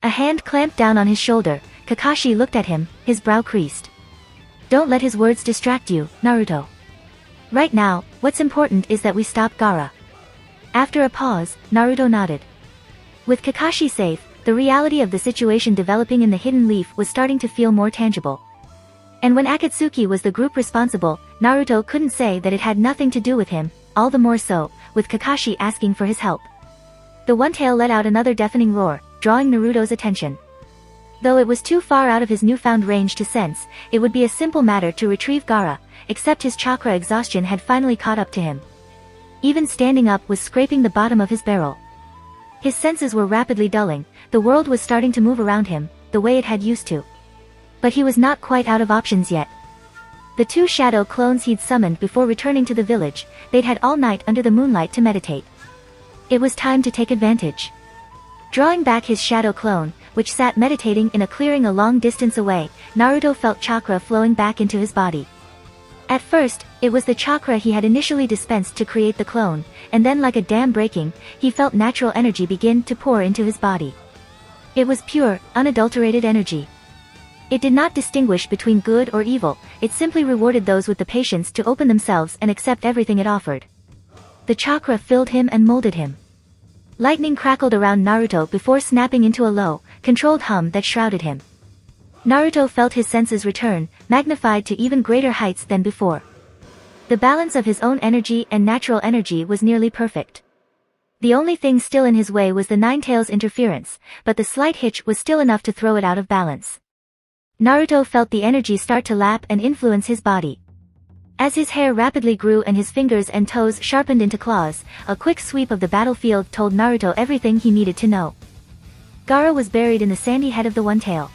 A hand clamped down on his shoulder, Kakashi looked at him, his brow creased. "Don't let his words distract you, Naruto. Right now, what's important is that we stop Gaara." After a pause, Naruto nodded. With Kakashi safe, the reality of the situation developing in the Hidden Leaf was starting to feel more tangible. And when Akatsuki was the group responsible, Naruto couldn't say that it had nothing to do with him, all the more so, with Kakashi asking for his help. The One-Tail let out another deafening roar, drawing Naruto's attention. Though it was too far out of his newfound range to sense, it would be a simple matter to retrieve Gaara, except his chakra exhaustion had finally caught up to him. Even standing up was scraping the bottom of his barrel. His senses were rapidly dulling, the world was starting to move around him, the way it had used to. But he was not quite out of options yet. The two shadow clones he'd summoned before returning to the village, they'd had all night under the moonlight to meditate. It was time to take advantage. Drawing back his shadow clone, which sat meditating in a clearing a long distance away, Naruto felt chakra flowing back into his body. At first, it was the chakra he had initially dispensed to create the clone, and then like a dam breaking, he felt natural energy begin to pour into his body. It was pure, unadulterated energy. It did not distinguish between good or evil, it simply rewarded those with the patience to open themselves and accept everything it offered. The chakra filled him and molded him. Lightning crackled around Naruto before snapping into a low, controlled hum that shrouded him. Naruto felt his senses return, magnified to even greater heights than before. The balance of his own energy and natural energy was nearly perfect. The only thing still in his way was the Nine-Tails' interference, but the slight hitch was still enough to throw it out of balance. Naruto felt the energy start to lap and influence his body. As his hair rapidly grew and his fingers and toes sharpened into claws, a quick sweep of the battlefield told Naruto everything he needed to know. Gaara was buried in the sandy head of the One-Tail.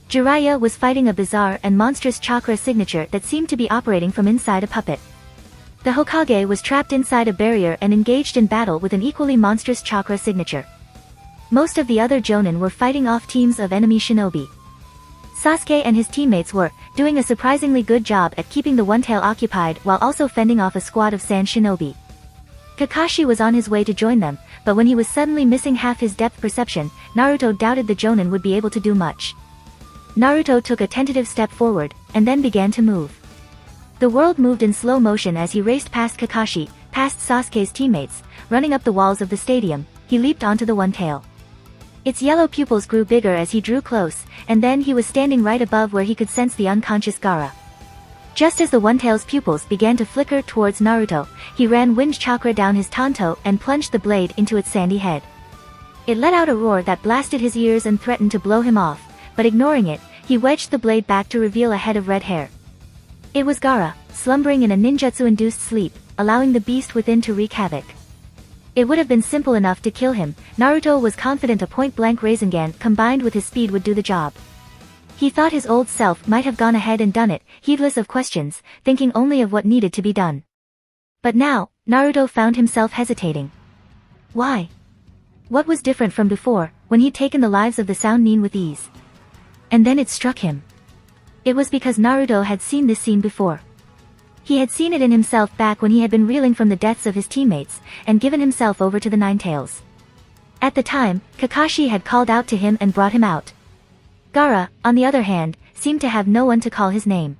Jiraiya was fighting a bizarre and monstrous chakra signature that seemed to be operating from inside a puppet. The Hokage was trapped inside a barrier and engaged in battle with an equally monstrous chakra signature. Most of the other Jonin were fighting off teams of enemy shinobi. Sasuke and his teammates were doing a surprisingly good job at keeping the One-Tail occupied while also fending off a squad of sand shinobi. Kakashi was on his way to join them, but when he was suddenly missing half his depth perception, Naruto doubted the Jonin would be able to do much. Naruto took a tentative step forward, and then began to move. The world moved in slow motion as he raced past Kakashi, past Sasuke's teammates. Running up the walls of the stadium, he leaped onto the One Tail. Its yellow pupils grew bigger as he drew close, and then he was standing right above where he could sense the unconscious Gaara. Just as the One Tail's pupils began to flicker towards Naruto, he ran wind chakra down his tanto and plunged the blade into its sandy head. It let out a roar that blasted his ears and threatened to blow him off, but ignoring it, he wedged the blade back to reveal a head of red hair. It was Gaara, slumbering in a ninjutsu-induced sleep, allowing the beast within to wreak havoc. It would have been simple enough to kill him. Naruto was confident a point-blank Rasengan combined with his speed would do the job. He thought his old self might have gone ahead and done it, heedless of questions, thinking only of what needed to be done. But now, Naruto found himself hesitating. Why? What was different from before, when he'd taken the lives of the Sound Nin with ease? And then it struck him. It was because Naruto had seen this scene before. He had seen it in himself back when he had been reeling from the deaths of his teammates, and given himself over to the Nine Tails. At the time, Kakashi had called out to him and brought him out. Gaara, on the other hand, seemed to have no one to call his name.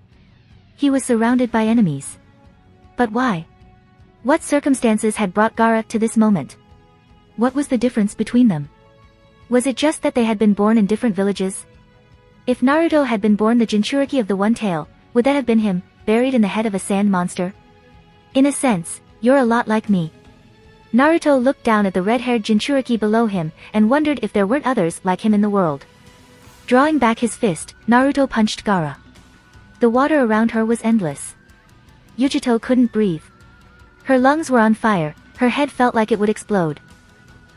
He was surrounded by enemies. But why? What circumstances had brought Gaara to this moment? What was the difference between them? Was it just that they had been born in different villages? If Naruto had been born the Jinchuriki of the One Tail, would that have been him, buried in the head of a sand monster? In a sense, you're a lot like me. Naruto looked down at the red-haired Jinchuriki below him, and wondered if there weren't others like him in the world. Drawing back his fist, Naruto punched Gaara. The water around her was endless. Yujito couldn't breathe. Her lungs were on fire, her head felt like it would explode.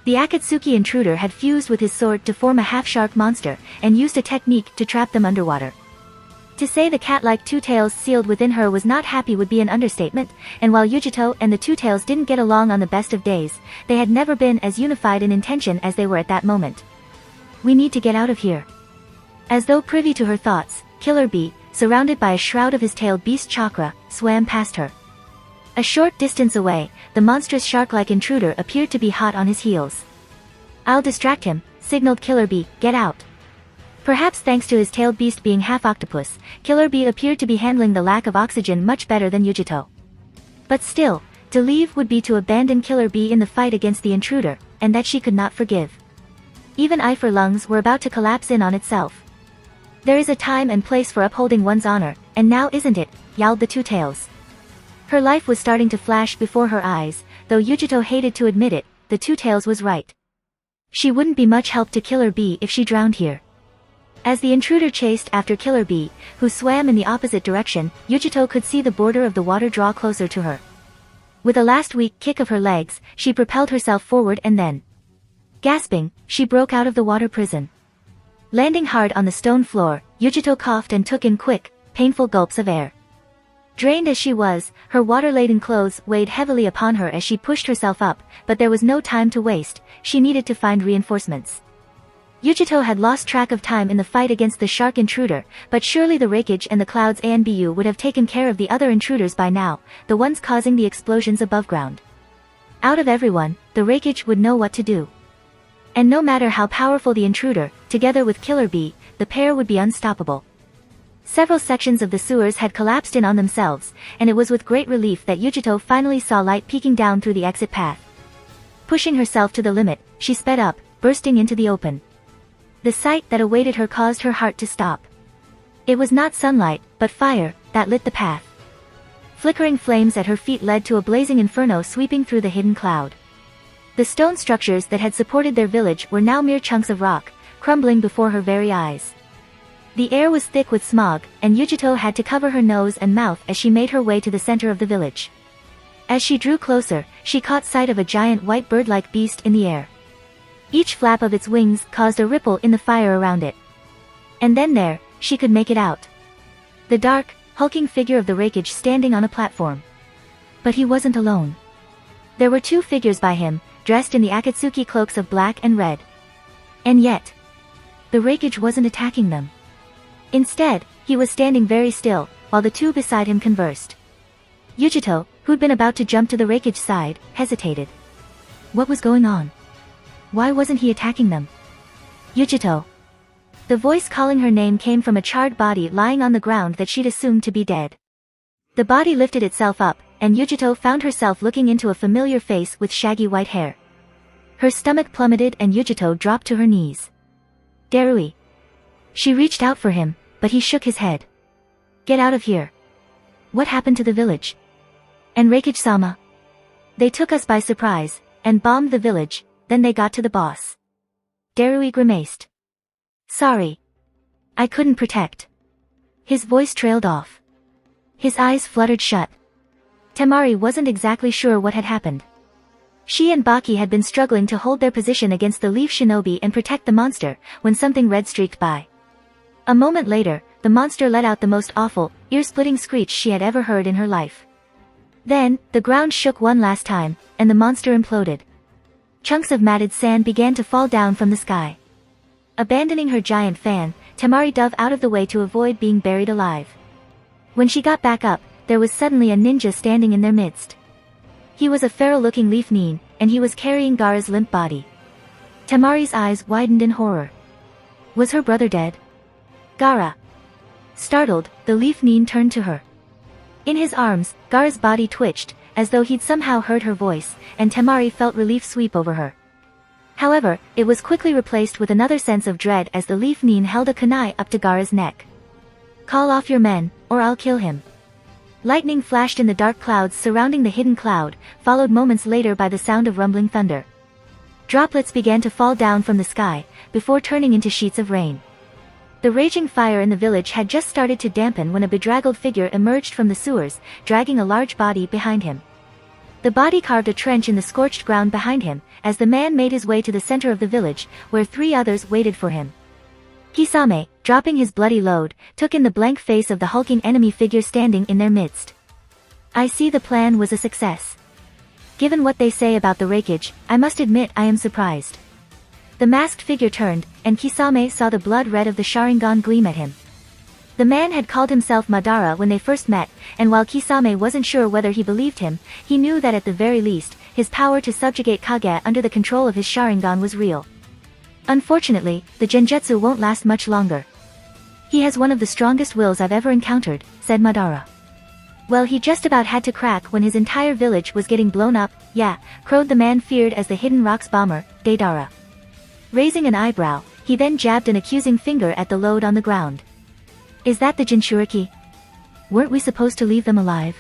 The Akatsuki intruder had fused with his sword to form a half-shark monster, and used a technique to trap them underwater. To say the cat-like Two Tails sealed within her was not happy would be an understatement, and while Yujito and the Two Tails didn't get along on the best of days, they had never been as unified in intention as they were at that moment. We need to get out of here. As though privy to her thoughts, Killer Bee, surrounded by a shroud of his tailed beast chakra, swam past her. A short distance away, the monstrous shark-like intruder appeared to be hot on his heels. I'll distract him, signaled Killer Bee, get out. Perhaps thanks to his tailed beast being half octopus, Killer Bee appeared to be handling the lack of oxygen much better than Yujito. But still, to leave would be to abandon Killer Bee in the fight against the intruder, and that she could not forgive. Even Eifer lungs were about to collapse in on itself. There is a time and place for upholding one's honor, and now isn't it, yowled the Two Tails. Her life was starting to flash before her eyes, though Yujito hated to admit it, the Two Tails was right. She wouldn't be much help to Killer Bee if she drowned here. As the intruder chased after Killer Bee, who swam in the opposite direction, Yujito could see the border of the water draw closer to her. With a last weak kick of her legs, she propelled herself forward and then, gasping, she broke out of the water prison. Landing hard on the stone floor, Yujito coughed and took in quick, painful gulps of air. Drained as she was, her water-laden clothes weighed heavily upon her as she pushed herself up, but there was no time to waste, she needed to find reinforcements. Yujito had lost track of time in the fight against the shark intruder, but surely the Raikage and the Clouds Anbu would have taken care of the other intruders by now, the ones causing the explosions above ground. Out of everyone, the Raikage would know what to do. And no matter how powerful the intruder, together with Killer Bee, the pair would be unstoppable. Several sections of the sewers had collapsed in on themselves, and it was with great relief that Yujito finally saw light peeking down through the exit path. Pushing herself to the limit, she sped up, bursting into the open. The sight that awaited her caused her heart to stop. It was not sunlight, but fire, that lit the path. Flickering flames at her feet led to a blazing inferno sweeping through the hidden cloud. The stone structures that had supported their village were now mere chunks of rock, crumbling before her very eyes. The air was thick with smog, and Yujito had to cover her nose and mouth as she made her way to the center of the village. As she drew closer, she caught sight of a giant white bird-like beast in the air. Each flap of its wings caused a ripple in the fire around it. And then there, she could make it out. The dark, hulking figure of the Raikage standing on a platform. But he wasn't alone. There were two figures by him, dressed in the Akatsuki cloaks of black and red. And yet, the Raikage wasn't attacking them. Instead, he was standing very still, while the two beside him conversed. Yujito, who'd been about to jump to the Raikage's side, hesitated. What was going on? Why wasn't he attacking them? Yujito. The voice calling her name came from a charred body lying on the ground that she'd assumed to be dead. The body lifted itself up, and Yujito found herself looking into a familiar face with shaggy white hair. Her stomach plummeted and Yujito dropped to her knees. Darui. She reached out for him, but he shook his head. Get out of here. What happened to the village? And Reikage-sama? They took us by surprise, and bombed the village, then they got to the boss. Darui grimaced. Sorry. I couldn't protect. His voice trailed off. His eyes fluttered shut. Temari wasn't exactly sure what had happened. She and Baki had been struggling to hold their position against the Leaf Shinobi and protect the monster, when something red streaked by. A moment later, the monster let out the most awful, ear-splitting screech she had ever heard in her life. Then, the ground shook one last time, and the monster imploded. Chunks of matted sand began to fall down from the sky. Abandoning her giant fan, Temari dove out of the way to avoid being buried alive. When she got back up, there was suddenly a ninja standing in their midst. He was a feral-looking leaf nin, and he was carrying Gaara's limp body. Temari's eyes widened in horror. Was her brother dead? Gaara. Startled, the leaf nin turned to her. In his arms, Gaara's body twitched, as though he'd somehow heard her voice, and Temari felt relief sweep over her. However, it was quickly replaced with another sense of dread as the leaf nin held a kunai up to Gaara's neck. Call off your men, or I'll kill him. Lightning flashed in the dark clouds surrounding the hidden cloud, followed moments later by the sound of rumbling thunder. Droplets began to fall down from the sky, before turning into sheets of rain. The raging fire in the village had just started to dampen when a bedraggled figure emerged from the sewers, dragging a large body behind him. The body carved a trench in the scorched ground behind him, as the man made his way to the center of the village, where 3 others waited for him. Kisame, dropping his bloody load, took in the blank face of the hulking enemy figure standing in their midst. I see the plan was a success. Given what they say about the Reikage, I must admit I am surprised. The masked figure turned, and Kisame saw the blood red of the Sharingan gleam at him. The man had called himself Madara when they first met, and while Kisame wasn't sure whether he believed him, he knew that at the very least, his power to subjugate Kage under the control of his Sharingan was real. Unfortunately, the genjutsu won't last much longer. He has one of the strongest wills I've ever encountered, said Madara. Well, he just about had to crack when his entire village was getting blown up, yeah, crowed the man feared as the Hidden Rocks bomber, Deidara. Raising an eyebrow, he then jabbed an accusing finger at the load on the ground. Is that the Jinchuriki? Weren't we supposed to leave them alive?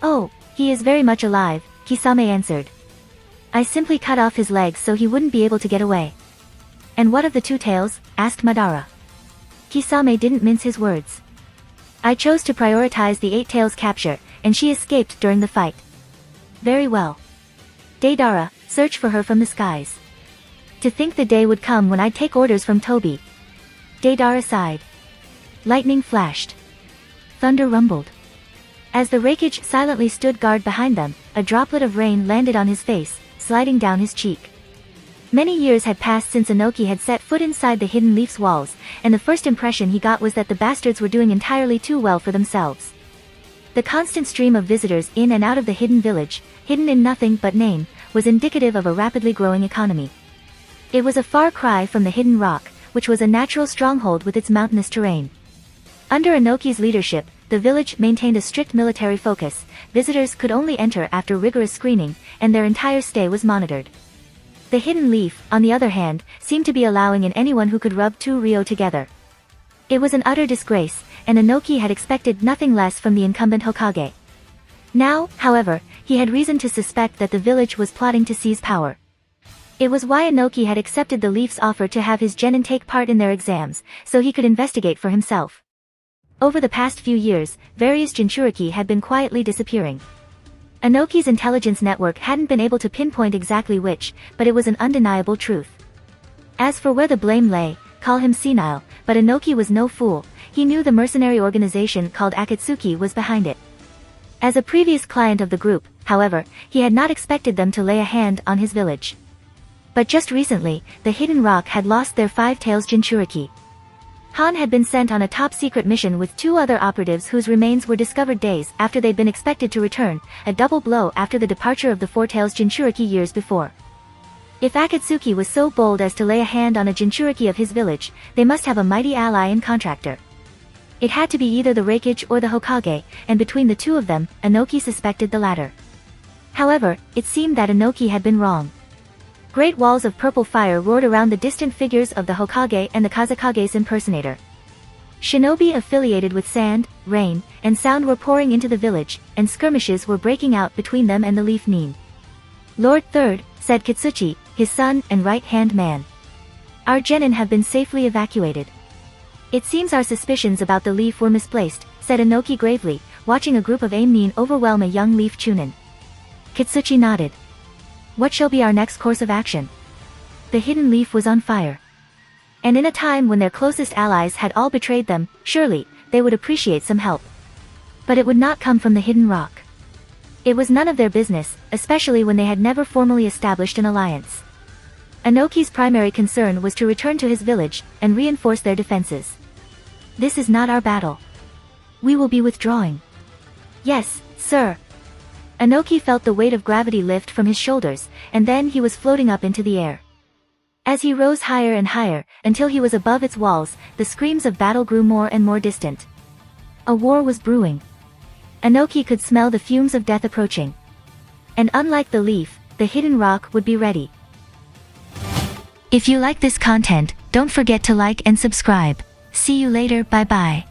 Oh, he is very much alive, Kisame answered. I simply cut off his legs so he wouldn't be able to get away. And what of the 2 tails? Asked Madara. Kisame didn't mince his words. I chose to prioritize the 8 tails capture, and she escaped during the fight. Very well. Deidara, search for her from the skies. To think the day would come when I'd take orders from Tobi. Deidara sighed. Lightning flashed. Thunder rumbled. As the Reikage silently stood guard behind them, a droplet of rain landed on his face, sliding down his cheek. Many years had passed since Inoki had set foot inside the Hidden Leaf's walls, and the first impression he got was that the bastards were doing entirely too well for themselves. The constant stream of visitors in and out of the hidden village, hidden in nothing but name, was indicative of a rapidly growing economy. It was a far cry from the Hidden Rock, which was a natural stronghold with its mountainous terrain. Under Inoki's leadership, the village maintained a strict military focus, visitors could only enter after rigorous screening, and their entire stay was monitored. The Hidden Leaf, on the other hand, seemed to be allowing in anyone who could rub 2 ryo together. It was an utter disgrace, and Inoki had expected nothing less from the incumbent Hokage. Now, however, he had reason to suspect that the village was plotting to seize power. It was why Inoki had accepted the Leaf's offer to have his genin take part in their exams, so he could investigate for himself. Over the past few years, various Jinchuriki had been quietly disappearing. Inoki's intelligence network hadn't been able to pinpoint exactly which, but it was an undeniable truth. As for where the blame lay, call him senile, but Inoki was no fool, he knew the mercenary organization called Akatsuki was behind it. As a previous client of the group, however, he had not expected them to lay a hand on his village. But just recently, the Hidden Rock had lost their 5 tails Jinchuriki. Han had been sent on a top-secret mission with 2 other operatives whose remains were discovered days after they'd been expected to return, a double blow after the departure of the 4 tails Jinchuriki years before. If Akatsuki was so bold as to lay a hand on a Jinchuriki of his village, they must have a mighty ally and contractor. It had to be either the Reikage or the Hokage, and between the two of them, Inoki suspected the latter. However, it seemed that Inoki had been wrong. Great walls of purple fire roared around the distant figures of the Hokage and the Kazekage's impersonator. Shinobi affiliated with sand, rain, and sound were pouring into the village, and skirmishes were breaking out between them and the Leaf Nin. Lord Third, said Kitsuchi, his son and right-hand man. Our genin have been safely evacuated. It seems our suspicions about the leaf were misplaced, said Inoki gravely, watching a group of Aim-nin overwhelm a young leaf Chunin. Kitsuchi nodded. What shall be our next course of action? The hidden leaf was on fire. And in a time when their closest allies had all betrayed them, surely, they would appreciate some help. But it would not come from the hidden rock. It was none of their business, especially when they had never formally established an alliance. Inoki's primary concern was to return to his village, and reinforce their defenses. This is not our battle. We will be withdrawing. Yes, sir. Inoki felt the weight of gravity lift from his shoulders, and then he was floating up into the air. As he rose higher and higher, until he was above its walls, the screams of battle grew more and more distant. A war was brewing. Inoki could smell the fumes of death approaching. And unlike the leaf, the hidden rock would be ready. If you like this content, don't forget to like and subscribe. See you later, bye bye.